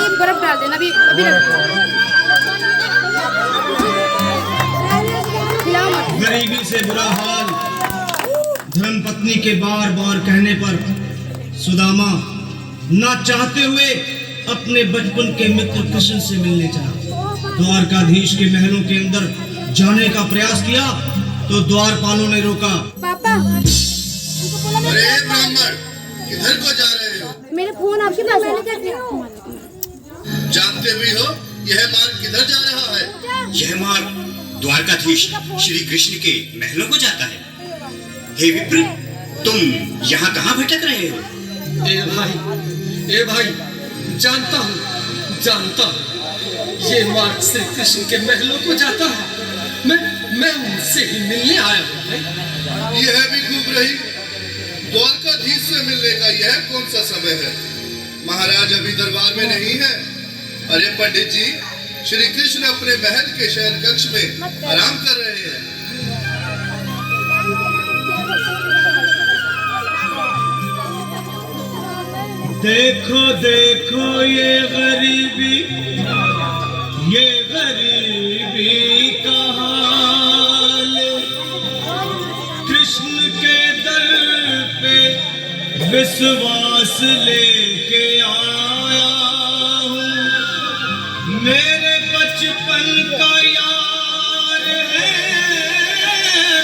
ये बर्फ डाल देना, अभी अभी गरीबी से बुरा हाल धर्मपत्नी के बार बार कहने पर सुदामा ना चाहते हुए अपने बचपन के मित्र कृष्ण से मिलने चला। द्वारकाधीश के महलों के अंदर जाने का प्रयास किया तो द्वारपालों ने रोका। पापा, अरे ब्राह्मण, किधर को जा रहे हो? मेरा फोन आपके पास है। जानते भी हो यह मार्ग किधर जा रहा है? यह मार्ग द्वारकाधीश श्री कृष्ण के महलों को जाता है। हे विप्र, तुम यहाँ कहाँ भटक रहे हो? ए भाई, जानता हूँ, ये मार्ग श्री कृष्ण के महलों को जाता है। मैं उनसे ही मिलने आया हूँ। यह भी खूब रही, द्वारकाधीश से मिलने का यह कौन सा समय है? महाराज अभी दरबार में नहीं है। अरे पंडित जी, श्री कृष्ण अपने महल के शयन कक्ष में आराम कर रहे हैं। देखो देखो ये गरीबी का हाल, कृष्ण के दर पे विश्वास लेके आया हूँ। मेरे बचपन का यार है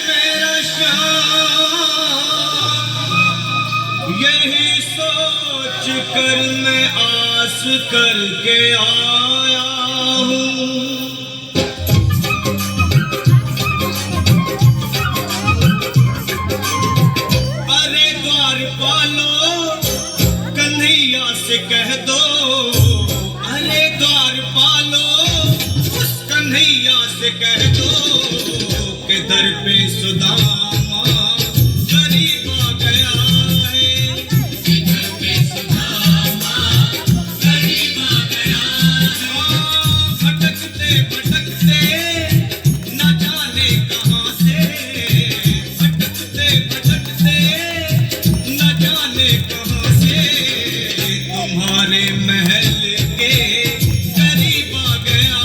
मेरा श्याम, यही सोच कर मैं आस करके आया हूँ। अरे द्वारपालो, कन्हैया से कह दो, अरे द्वारपालो, उस कन्हैया से कह दो कि दर पे सुदामा गरीब आ गया है। दर पे सुदामा गरीब आ गया है। भटकते भटकते न जाने कहाँ से, भटकते भटकते न जाने कहाँ से, तुम्हारे महल के करीब आ गया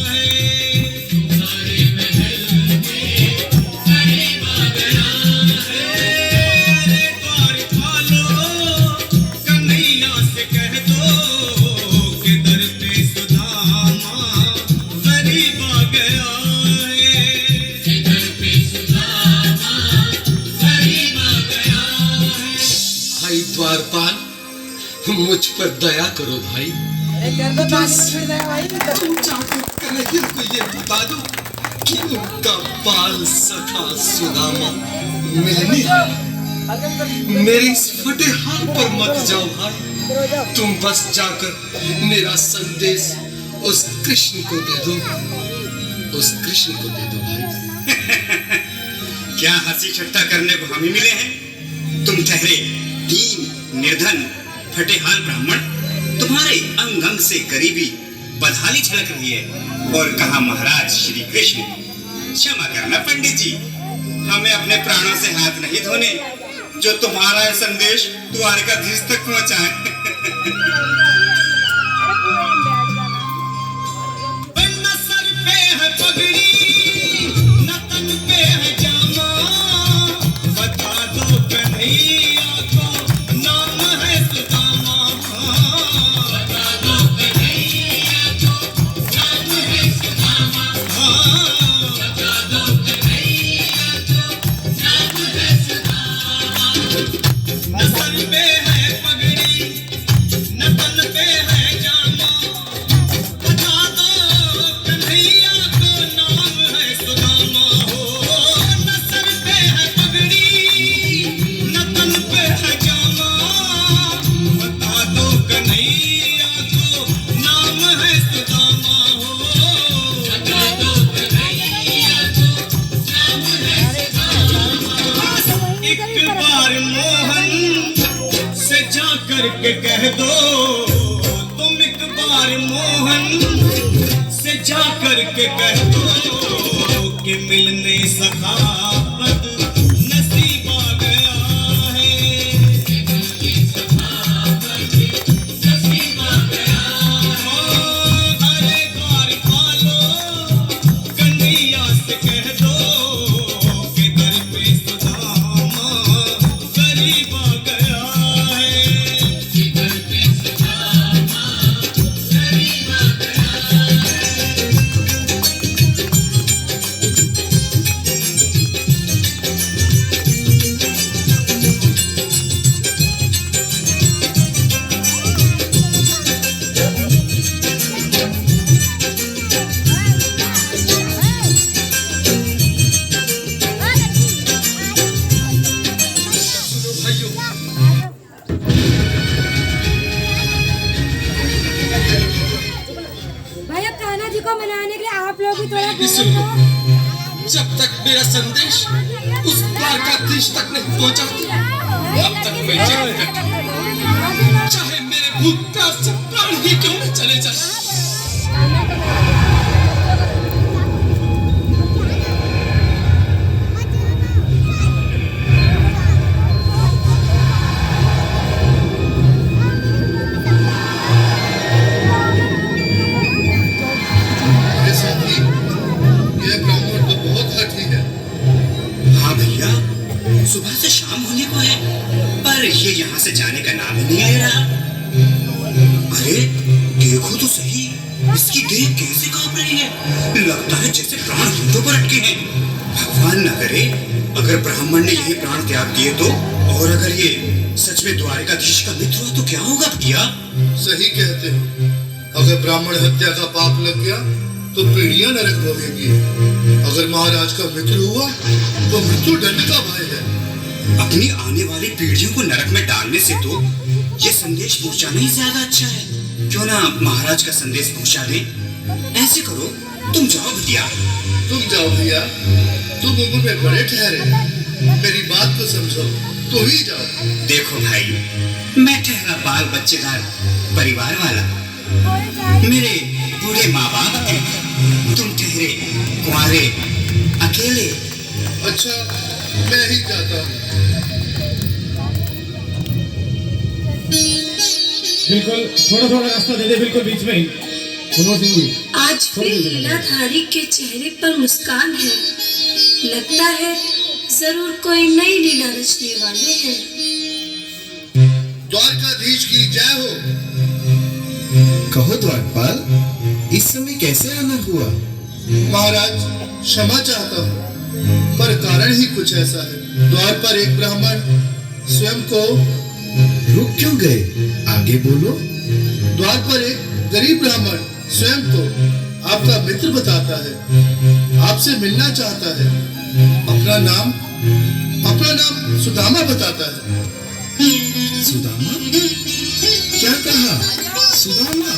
है। तुम्हारे महल के करीब आ गया है। अरे द्वारपालो, कन्हैया से कह दो कि दर पे सुदामा गरीब आ गया है। दर पे सुदामा गरीब आ गया है। भाई द्वारपाल, मुझ पर दया करो भाई। बस तुम चाहो कन्हैया को ये बता दो कि उनका बाल सखा सुदामा मिलने आया। मेरे इस फटे हाल पर मत जाओ भाई, तुम बस जाकर मेरा संदेश उस कृष्ण को दे दो, उस कृष्ण को दे दो भाई। क्या हंसी ठट्टा करने को हम ही मिले हैं? तुम ठहरे दीन निर्धन फटेहाल ब्राह्मण, तुम्हारे अंग अंग से गरीबी बदहाली छलक रही है। और कहा महाराज श्री कृष्ण, क्षमा करना पंडित जी, हमें अपने प्राणों से हाथ नहीं धोने जो तुम्हारा यह संदेश द्वारकाधीश तक पहुंचाए। न सर पे है पगड़ी, न तन पे है जामा, बता दो कन्हैया को नाम है सुदामा। बता दो कन्हैया को नाम है सुदामा। बता दो कन्हैया को नाम है सुदामा। न सर पे है पगड़ी, न तन पे है जामा, बता दो कन्हैया को नाम है सुदामा। हो न सर पे है पगड़ी, न तन पे है जामा, बता दो कन्हैया को नाम है सुदामा। हो बता दो कन्हैया को नाम है सुदामा। एक बार मोहन से जा करके कह दो, तुम एक बार मोहन से जा करके कह दो कि मिलने सखावत नसीब आ गया है। मिलने सखावत नसीब आ गया है। मेरा संदेश उस द्वारकाधीश तक नहीं पहुंचाती, अब तक मैं जेल में बैठा, चाहे मेरे भूख प्यास से प्राण ही क्यों न चले जाए। सुबह से शाम होने को है, पर ये यहाँ से जाने का नाम ही नहीं ले रहा। अरे देखो तो सही, इसकी देह कैसे कांप रही है, लगता है जैसे प्राण होठों पर अटके हैं। भगवान न करे अगर ब्राह्मण ने यही प्राण त्याग दिए तो, और अगर ये सच में द्वारकाधीश का मित्र हुआ तो क्या होगा भैया? सही कहते हो, अगर ब्राह्मण हत्या का पाप लग गया तो पीढ़ियां नरक भोगेंगी। अगर महाराज का मित्र हुआ तो मृत्यु दंड का भय है। अपनी आने वाली पीढ़ियों को नरक में डालने से तो ये संदेश पहुंचाना ही ज्यादा अच्छा है। क्यों ना महाराज का संदेश पहुंचा दे। ऐसे करो, तुम जाओ भैया। तुम जाओ भैया, तुम उम्र में बड़े ठहरे, मेरी बात को समझो, तुम ही जाओ। देखो भाई, मैं ठहरा बाल बच्चेदार परिवार वाला, मेरे बूढ़े माँ बाप हैं, तुम ठहरे कुंवारे अकेले। अच्छा, मैं ही जाता हूँ। बिल्कुल, थोड़ा थोड़ा रास्ता दे दे, बिल्कुल बीच में ही। आज फिर लीलाधारी के चेहरे पर मुस्कान है, लगता है जरूर कोई नई लीला रचने वाले हैं। द्वारकाधीश की जय हो। कहो द्वारपाल, इस समय कैसे आना हुआ? महाराज, क्षमा चाहता हूँ, पर कारण ही कुछ ऐसा है। द्वार पर एक ब्राह्मण स्वयं को रुक क्यों गए? आगे बोलो। द्वार पर एक गरीब ब्राह्मण स्वयं को आपका मित्र बताता है, आपसे मिलना चाहता है। अपना नाम सुदामा बताता है। सुदामा? क्या कहा? सुदामा?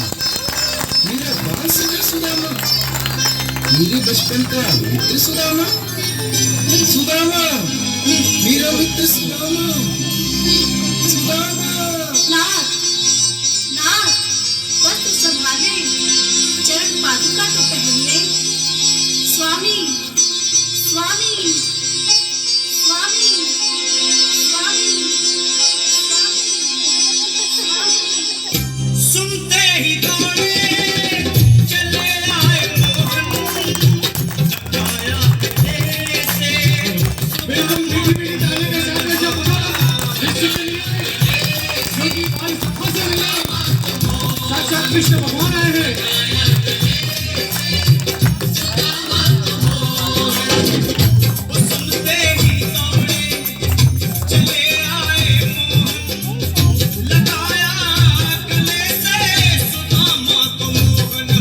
मेरा बाल सखा सुदामा? मेरे बचपन का मित्र सुदामा? सुदामा, मेरा मित्र सुदामा, सुदामा। नाथ, नाथ, वस्त्र संभाले, चरण पादुका तो पहन ले। स्वामी, स्वामी, स्वामी, स्वामी, स्वामी। सुनते ही दौड़े चले आए मोहन, आया से बिल्कुल मीठी ताली के साथ में जब बोला योगी भाई फंसे मिला, साक्षात कृष्ण भगवान आए हैं। सुनते ही दौड़े चले आए मोहन, लगाया गले से सुदामा को मोहन।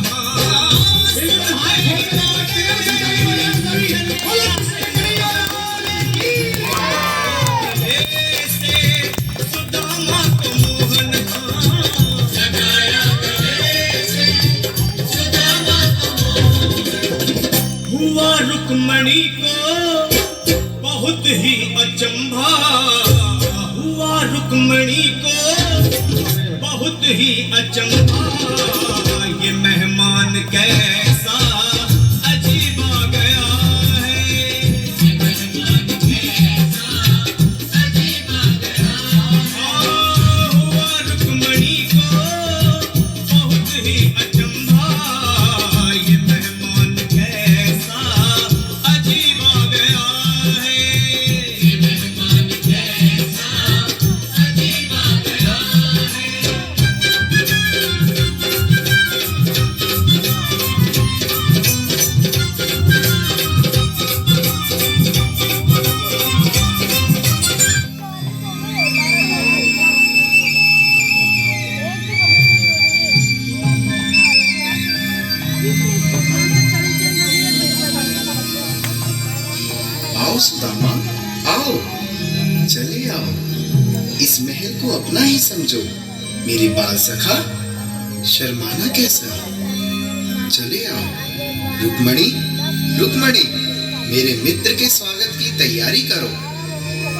हुआ रुक्मणी को बहुत ही अचंभा, हुआ रुक्मणी को बहुत ही अचंभा, ये मेहमान कैसा अजीब आ गया है। हुआ रुक्मणी को बहुत ही अचंभा, ये मेहमान कैसा अजीब आ गया है। आओ सुदामा, आओ, चले आओ, इस महल को अपना ही समझो। मेरी बाल सखा, शर्माना कैसा? चले आओ। रुक्मणी, रुक्मणी, मेरे मित्र के स्वागत की तैयारी करो।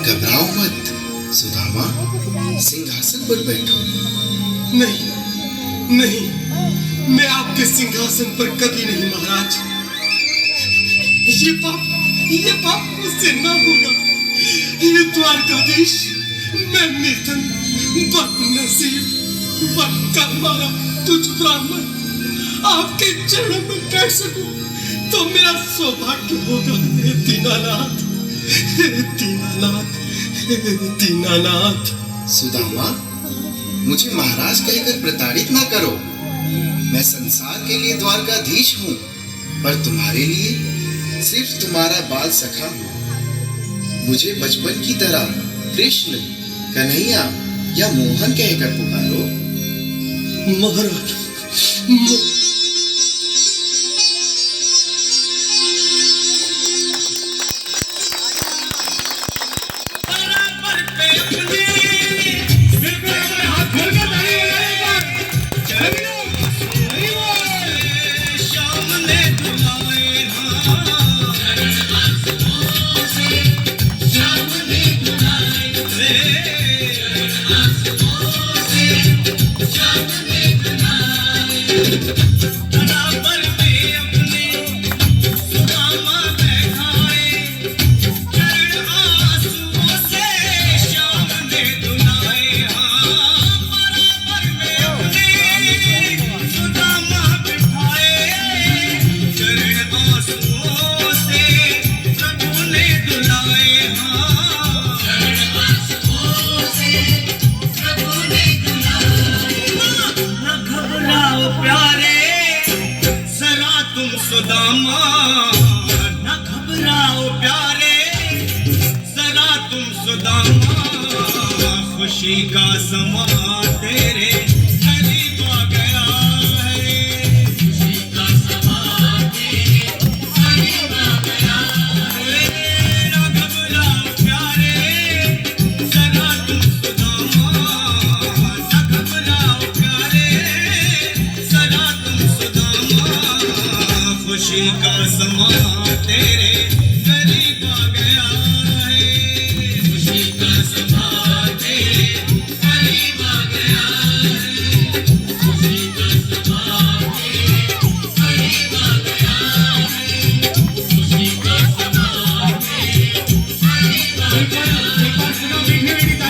घबराओ मत सुदामा, सिंहासन पर बैठो। नहीं नहीं, मैं आपके सिंहासन पर कभी नहीं महाराज। ये पाप मुझसे ना होगा। ये द्वारकाधीश, मैं निर्धन, बदनसीब, बदकर्मारा तुझ ब्राह्मण आपके चरणों में बैठ सकूं तो मेरा सौभाग्य होगा। हे दीनानाथ, हे दीनानाथ, हे दीनानाथ। सुदामा, मुझे महाराज कहकर प्रताड़ित ना करो। मैं संसार के लिए द्वारकाधीश हूँ, पर तुम्हारे लिए सिर्फ तुम्हारा बाल सखा हूँ। मुझे बचपन की तरह कृष्ण, कन्हैया या मोहन कहकर पुकारो। महाराज, सुदामा, न घबराओ प्यारे, जरा तुम सुदामा। खुशी का समा तेरे करीब आ गया है। खुशी का समा तेरे करीब आ गया है। न घबराओ प्यारे, जरा तुम सुदामा। न घबराओ प्यारे, जरा तुम सुदामा। खुशी का समा तेरे करीब आ गया है। खुशी का समा तेरे करीब आ गया है। खुशी का समा तेरे करीब आ गया है। खुशी का समा तेरे करीब आ गया है।